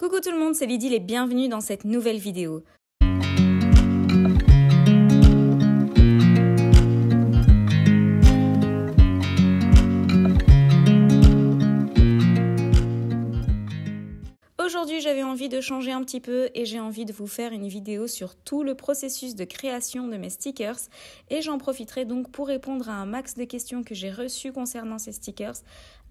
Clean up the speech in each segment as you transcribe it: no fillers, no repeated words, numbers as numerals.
Coucou tout le monde, c'est Lydie et bienvenue dans cette nouvelle vidéo. Aujourd'hui, j'avais envie de changer un petit peu et j'ai envie de vous faire une vidéo sur tout le processus de création de mes stickers et j'en profiterai donc pour répondre à un max de questions que j'ai reçues concernant ces stickers.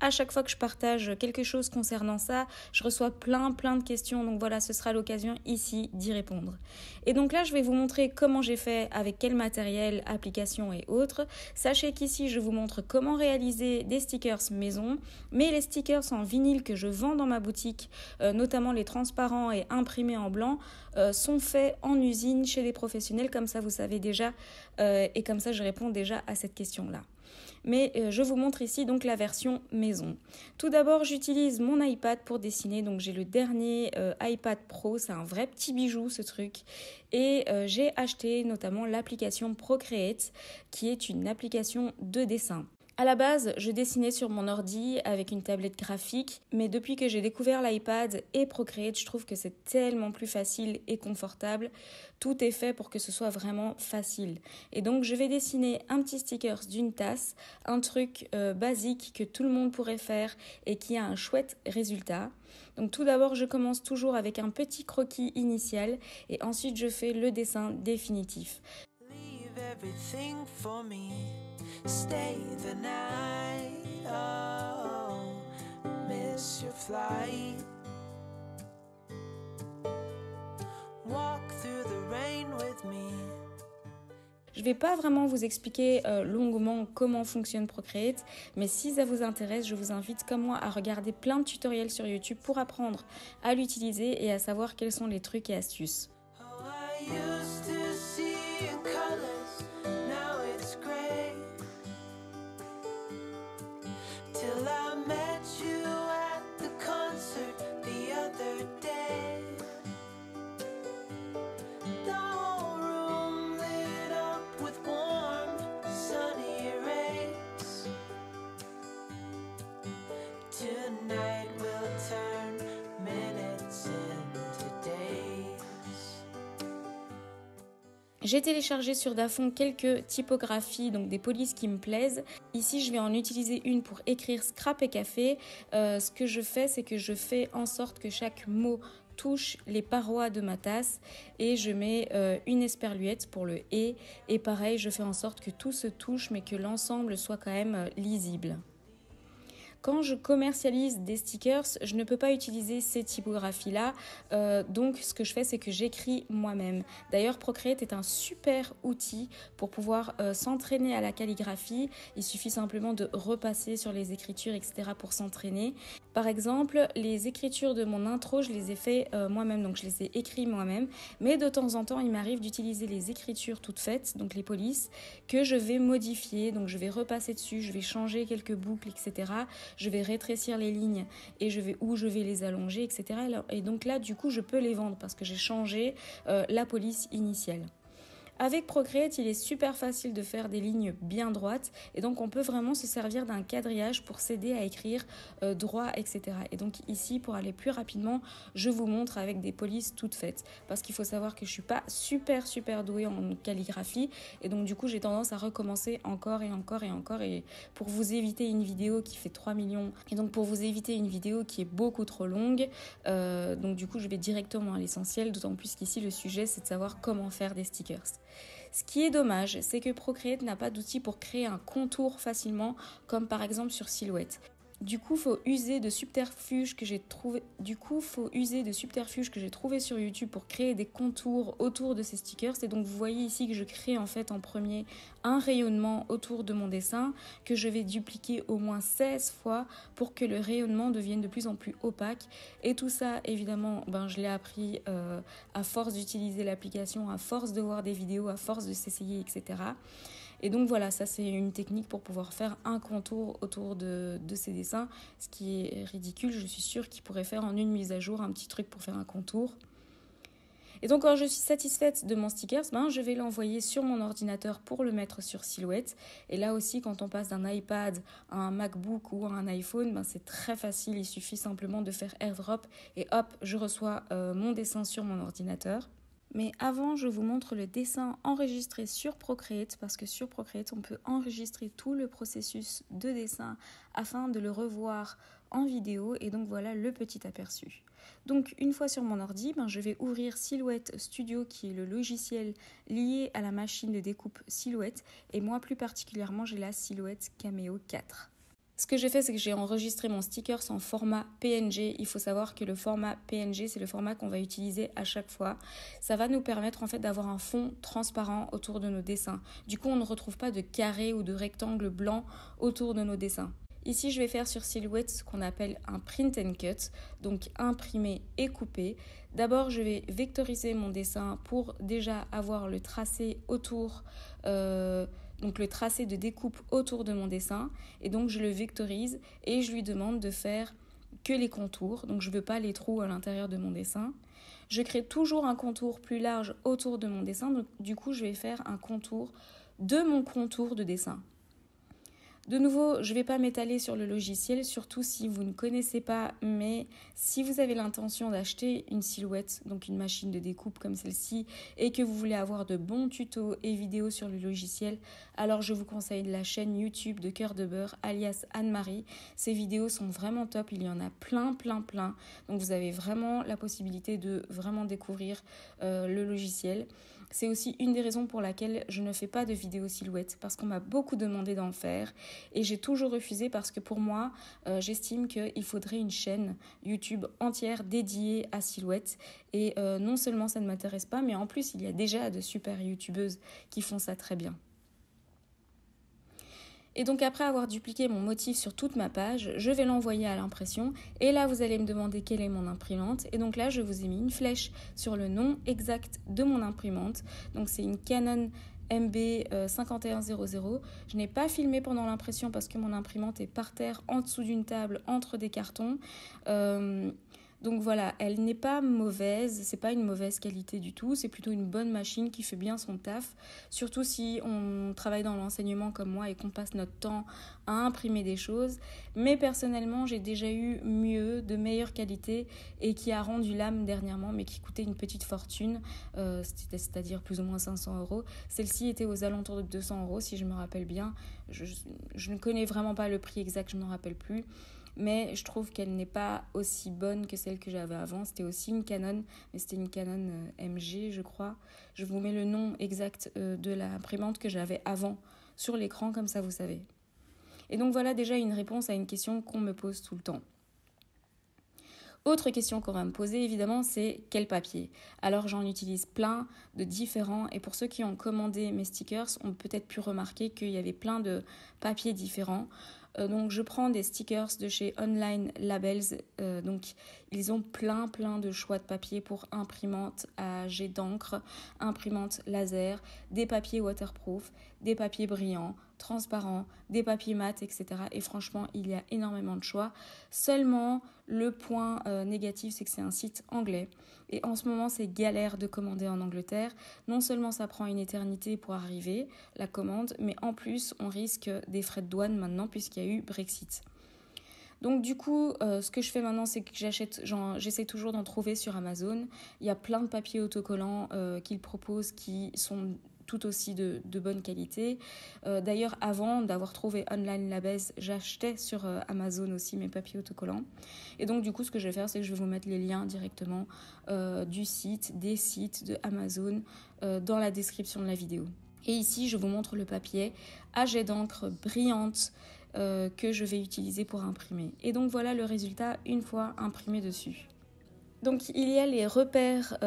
À chaque fois que je partage quelque chose concernant ça, je reçois plein de questions, donc voilà, ce sera l'occasion ici d'y répondre. Et donc là, je vais vous montrer comment j'ai fait, avec quel matériel, applications et autres. Sachez qu'ici, je vous montre comment réaliser des stickers maison, mais les stickers en vinyle que je vends dans ma boutique, notamment les transparents et imprimés en blanc, sont faits en usine chez des professionnels, comme ça vous savez déjà, et comme ça je réponds déjà à cette question-là. Mais je vous montre ici donc la version maison. Tout d'abord, j'utilise mon iPad pour dessiner. Donc j'ai le dernier iPad Pro, c'est un vrai petit bijou ce truc. Et j'ai acheté notamment l'application Procreate, qui est une application de dessin. À la base, je dessinais sur mon ordi avec une tablette graphique, mais depuis que j'ai découvert l'iPad et Procreate, je trouve que c'est tellement plus facile et confortable. Tout est fait pour que ce soit vraiment facile. Et donc, je vais dessiner un petit sticker d'une tasse, un truc basique que tout le monde pourrait faire et qui a un chouette résultat. Donc tout d'abord, je commence toujours avec un petit croquis initial et ensuite je fais le dessin définitif. Stay the night, oh, miss your flight. Walk through the rain with me. Je ne vais pas vraiment vous expliquer longuement comment fonctionne Procreate, mais si ça vous intéresse, je vous invite comme moi à regarder plein de tutoriels sur YouTube pour apprendre à l'utiliser et à savoir quels sont les trucs et astuces. J'ai téléchargé sur Dafont quelques typographies, donc des polices qui me plaisent. Ici, je vais en utiliser une pour écrire scrap et café. Ce que je fais, c'est que je fais en sorte que chaque mot touche les parois de ma tasse et je mets une esperluette pour le « et ». Et pareil, je fais en sorte que tout se touche mais que l'ensemble soit quand même lisible. Quand je commercialise des stickers, je ne peux pas utiliser ces typographies-là. Donc, ce que je fais, c'est que j'écris moi-même. D'ailleurs, Procreate est un super outil pour pouvoir s'entraîner à la calligraphie. Il suffit simplement de repasser sur les écritures, etc. pour s'entraîner. Par exemple, les écritures de mon intro, je les ai fait moi-même. Donc, je les ai écrits moi-même. Mais de temps en temps, il m'arrive d'utiliser les écritures toutes faites, donc les polices, que je vais modifier. Donc, je vais repasser dessus, je vais changer quelques boucles, etc. Je vais rétrécir les lignes et je vais les allonger, etc. Et donc là, du coup, je peux les vendre parce que j'ai changé la police initiale. Avec Procreate, il est super facile de faire des lignes bien droites et donc on peut vraiment se servir d'un quadrillage pour s'aider à écrire droit, etc. Et donc ici, pour aller plus rapidement, je vous montre avec des polices toutes faites parce qu'il faut savoir que je suis pas super douée en calligraphie et donc du coup, j'ai tendance à recommencer encore et pour vous éviter une vidéo qui fait 3 millions et donc pour vous éviter une vidéo qui est beaucoup trop longue, donc du coup, je vais directement à l'essentiel, d'autant plus qu'ici, le sujet, c'est de savoir comment faire des stickers. Ce qui est dommage, c'est que Procreate n'a pas d'outil pour créer un contour facilement, comme par exemple sur Silhouette. Du coup, faut user de subterfuges que j'ai trouvé sur YouTube pour créer des contours autour de ces stickers. Et donc, vous voyez ici que je crée en fait en premier un rayonnement autour de mon dessin que je vais dupliquer au moins 16 fois pour que le rayonnement devienne de plus en plus opaque. Et tout ça, évidemment, je l'ai appris à force d'utiliser l'application, à force de voir des vidéos, à force de s'essayer, etc. Et donc voilà, ça c'est une technique pour pouvoir faire un contour autour de ces dessins, ce qui est ridicule. Je suis sûre qu'il pourrait faire en une mise à jour un petit truc pour faire un contour. Et donc quand je suis satisfaite de mon sticker, je vais l'envoyer sur mon ordinateur pour le mettre sur Silhouette. Et là aussi, quand on passe d'un iPad à un MacBook ou à un iPhone, c'est très facile. Il suffit simplement de faire AirDrop et hop, je reçois mon dessin sur mon ordinateur. Mais avant, je vous montre le dessin enregistré sur Procreate parce que sur Procreate, on peut enregistrer tout le processus de dessin afin de le revoir en vidéo. Et donc voilà le petit aperçu. Donc une fois sur mon ordi, je vais ouvrir Silhouette Studio qui est le logiciel lié à la machine de découpe Silhouette. Et moi plus particulièrement, j'ai la Silhouette Cameo 4. Ce que j'ai fait, c'est que j'ai enregistré mon stickers en format PNG. Il faut savoir que le format PNG, c'est le format qu'on va utiliser à chaque fois. Ça va nous permettre en fait d'avoir un fond transparent autour de nos dessins. Du coup, on ne retrouve pas de carrés ou de rectangles blancs autour de nos dessins. Ici, je vais faire sur Silhouette ce qu'on appelle un print and cut, donc imprimer et couper. D'abord, je vais vectoriser mon dessin pour déjà avoir le tracé autour, donc le tracé de découpe autour de mon dessin. Et donc, je le vectorise et je lui demande de faire que les contours. Donc, je ne veux pas les trous à l'intérieur de mon dessin. Je crée toujours un contour plus large autour de mon dessin. Donc, du coup, je vais faire un contour de mon contour de dessin. De nouveau, je ne vais pas m'étaler sur le logiciel, surtout si vous ne connaissez pas, mais si vous avez l'intention d'acheter une Silhouette, donc une machine de découpe comme celle-ci, et que vous voulez avoir de bons tutos et vidéos sur le logiciel, alors je vous conseille la chaîne YouTube de Cœur de Beurre, alias Anne-Marie. Ces vidéos sont vraiment top, il y en a plein. Donc vous avez vraiment la possibilité de vraiment découvrir le logiciel. C'est aussi une des raisons pour laquelle je ne fais pas de vidéos Silhouette, parce qu'on m'a beaucoup demandé d'en faire et j'ai toujours refusé parce que pour moi, j'estime qu'il faudrait une chaîne YouTube entière dédiée à Silhouette et non seulement ça ne m'intéresse pas, mais en plus il y a déjà de super youtubeuses qui font ça très bien. Et donc après avoir dupliqué mon motif sur toute ma page, je vais l'envoyer à l'impression. Et là, vous allez me demander quelle est mon imprimante. Et donc là, je vous ai mis une flèche sur le nom exact de mon imprimante. Donc c'est une Canon MB 5100. Je n'ai pas filmé pendant l'impression parce que mon imprimante est par terre, en dessous d'une table, entre des cartons. Donc voilà, elle n'est pas mauvaise, c'est pas une mauvaise qualité du tout, c'est plutôt une bonne machine qui fait bien son taf, surtout si on travaille dans l'enseignement comme moi et qu'on passe notre temps à imprimer des choses. Mais personnellement, j'ai déjà eu mieux, de meilleure qualité et qui a rendu l'âme dernièrement, mais qui coûtait une petite fortune, c'est-à-dire plus ou moins 500 €. Celle-ci était aux alentours de 200 € si je me rappelle bien. Je ne connais vraiment pas le prix exact, je ne m'en rappelle plus. Mais je trouve qu'elle n'est pas aussi bonne que celle que j'avais avant. C'était aussi une Canon, mais c'était une Canon MG, je crois. Je vous mets le nom exact de l'imprimante que j'avais avant sur l'écran, comme ça vous savez. Et donc voilà déjà une réponse à une question qu'on me pose tout le temps. Autre question qu'on va me poser évidemment, c'est quel papier? Alors j'en utilise plein de différents et pour ceux qui ont commandé mes stickers ont peut-être pu remarquer qu'il y avait plein de papiers différents. Donc je prends des stickers de chez Online Labels, donc ils ont plein de choix de papier pour imprimante à jet d'encre, imprimante laser, des papiers waterproof, des papiers brillants, transparents, des papiers mat, etc. Et franchement, il y a énormément de choix. Seulement, le point négatif, c'est que c'est un site anglais. Et en ce moment, c'est galère de commander en Angleterre. Non seulement ça prend une éternité pour arriver, la commande, mais en plus, on risque des frais de douane maintenant puisqu'il y a eu Brexit. Donc du coup, ce que je fais maintenant, c'est que j'essaie toujours d'en trouver sur Amazon. Il y a plein de papiers autocollants qu'ils proposent qui sont tout aussi de bonne qualité. D'ailleurs, avant d'avoir trouvé Online Labels, j'achetais sur Amazon aussi mes papiers autocollants. Et donc, du coup, ce que je vais faire, c'est que je vais vous mettre les liens directement des sites de Amazon dans la description de la vidéo. Et ici, je vous montre le papier à jet d'encre brillante que je vais utiliser pour imprimer. Et donc, voilà le résultat une fois imprimé dessus. Donc il y a les repères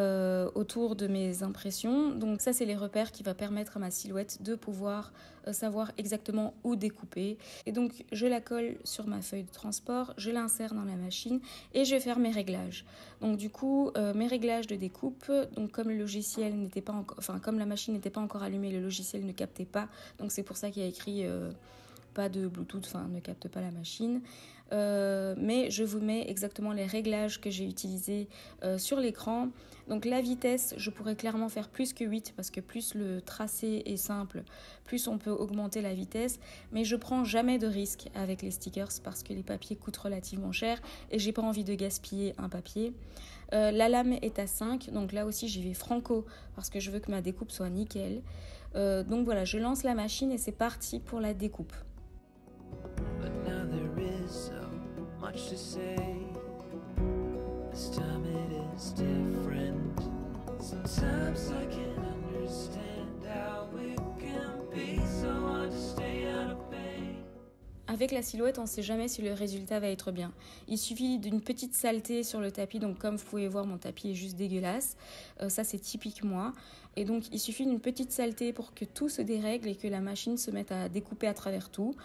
autour de mes impressions. Donc ça, c'est les repères qui vont permettre à ma silhouette de pouvoir savoir exactement où découper. Et donc je la colle sur ma feuille de transport, je l'insère dans la machine et je vais faire mes réglages. Donc du coup, mes réglages de découpe, donc comme le logiciel n'était pas encore, comme la machine n'était pas encore allumée, le logiciel ne captait pas. Donc c'est pour ça qu'il y a écrit pas de Bluetooth, enfin ne capte pas la machine. Mais je vous mets exactement les réglages que j'ai utilisés sur l'écran. Donc la vitesse, je pourrais clairement faire plus que 8 parce que plus le tracé est simple, plus on peut augmenter la vitesse. Mais je prends jamais de risque avec les stickers parce que les papiers coûtent relativement cher et j'ai pas envie de gaspiller un papier. La lame est à 5, donc là aussi j'y vais franco parce que je veux que ma découpe soit nickel. Donc voilà, je lance la machine et c'est parti pour la découpe. Much to say. This time it is different. Sometimes I can't understand how it can be so hard to stay out of pain. Avec la silhouette, on ne sait jamais si le résultat va être bien. Il suffit d'une petite saleté sur le tapis, donc comme vous pouvez voir, mon tapis est juste dégueulasse. Ça, c'est typique moi. Et donc, il suffit d'une petite saleté pour que tout se dérègle et que la machine se mette à découper à travers tout.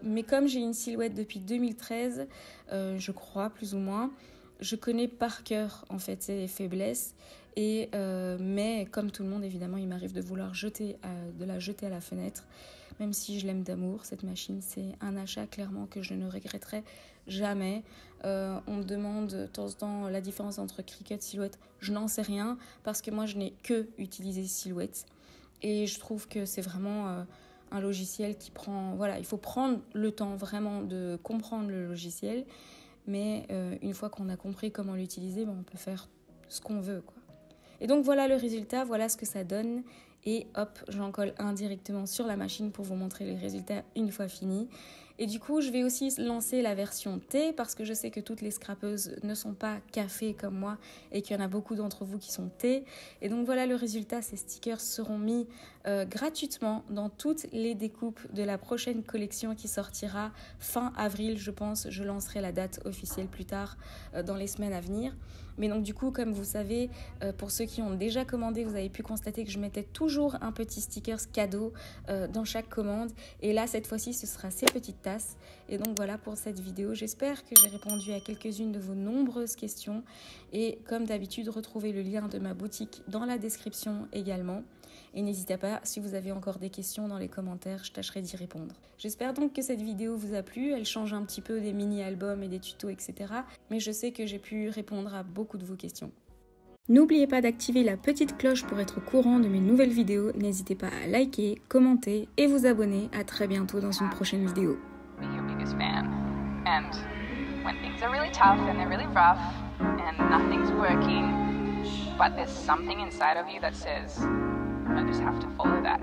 Mais comme j'ai une silhouette depuis 2013, je crois, plus ou moins, je connais par cœur, en fait, ses faiblesses. Mais comme tout le monde, évidemment, il m'arrive de vouloir de la jeter à la fenêtre. Même si je l'aime d'amour, cette machine, c'est un achat clairement que je ne regretterai jamais. On me demande de temps en temps la différence entre Cricut et Silhouette. Je n'en sais rien parce que moi, je n'ai que utilisé Silhouette. Et je trouve que c'est vraiment un logiciel qui prend... Voilà, il faut prendre le temps vraiment de comprendre le logiciel. Mais une fois qu'on a compris comment l'utiliser, on peut faire ce qu'on veut, quoi. Et donc voilà le résultat, voilà ce que ça donne. Et hop, j'en colle un directement sur la machine pour vous montrer les résultats une fois fini. Et du coup, je vais aussi lancer la version thé parce que je sais que toutes les scrapeuses ne sont pas café comme moi et qu'il y en a beaucoup d'entre vous qui sont thé. Et donc voilà le résultat, ces stickers seront mis gratuitement dans toutes les découpes de la prochaine collection qui sortira fin avril, je pense. Je lancerai la date officielle plus tard dans les semaines à venir. Mais donc du coup, comme vous savez, pour ceux qui ont déjà commandé, vous avez pu constater que je mettais toujours un petit sticker cadeau dans chaque commande. Et là, cette fois-ci, ce sera ces petites tasses. Et donc voilà pour cette vidéo. J'espère que j'ai répondu à quelques-unes de vos nombreuses questions. Et comme d'habitude, retrouvez le lien de ma boutique dans la description également. Et n'hésitez pas, si vous avez encore des questions dans les commentaires, je tâcherai d'y répondre. J'espère donc que cette vidéo vous a plu. Elle change un petit peu des mini-albums et des tutos, etc. Mais je sais que j'ai pu répondre à beaucoup de vos questions. N'oubliez pas d'activer la petite cloche pour être au courant de mes nouvelles vidéos. N'hésitez pas à liker, commenter et vous abonner. À très bientôt dans une prochaine vidéo. But there's something inside of you that says, I just have to follow that.